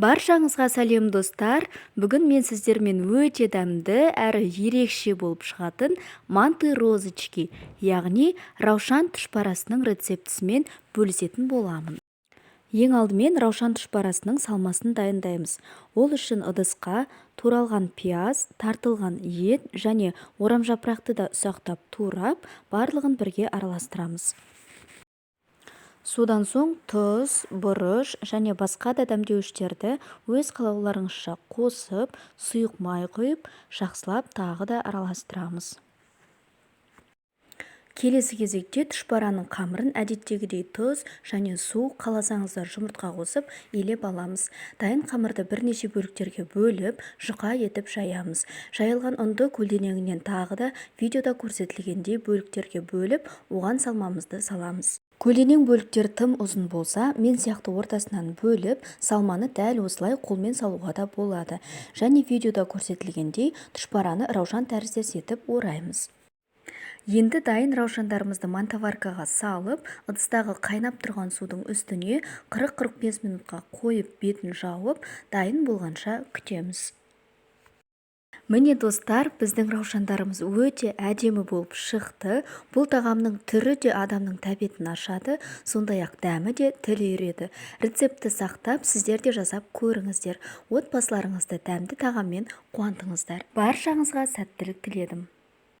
Баршаңызға сәлем достар. Бүгін мен сіздермен өте дәмді әрі ерекше болып шығатын манты розочки, яғни раушан тұшпарасының рецептісімен бөлісетін боламын. Ең алдымен раушан тұшпарасының салмасын дайындаймыз. Ол үшін ыдысқа туралған пияз, тартылған ет және орамжапырақты да ұсақтап турап, барлығын бірге араластырамыз. Содан соң тұз, бұрыш және басқа да дәмдеуіштерді өз қалауларыңызша қосып, сұйық май құйып, жақсылап тағы да араластырамыз. Келесі кезекте тұшпараның қамырын әдеттегідей тұз және су, қаласаңыздар жұмыртқа қосып елеп аламыз. Дайын қамырды бірнеше бөліктерге бөліп, жұқа етіп жаямыз. Жайылған ұнды көлденеңінен тағы да видеода көрсетілгендей бөліктерге бөліп, оған салмамызды саламыз. Көлденең бөліктер тым ұзын болса, мен сияқты ортасынан бөліп, салманы дәл осылай қолмен салуға да болады. Және видеода көрсетілгендей тұшпараны раушан тәріздес етіп ораймыз. Енді дайын раушандарымызды мантаваркаға салып, ыдыстағы қайнап тұрған судың үстіне 40-45 минутқа қойып, бетін жауып, дайын болғанша күтеміз. Міне достар, біздің раушандарымыз өте әдемі болып шықты. Бұл тағамның түрі де адамның тәбетін ашады, сондай-ақ дәмі де тіл үйіреді. Рецепті сақтап, сіздер де жасап көріңіздер. Отбасыларыңызды дәмді тағаммен қуантыңыздар. Баршаңызға сәттілік тіледім.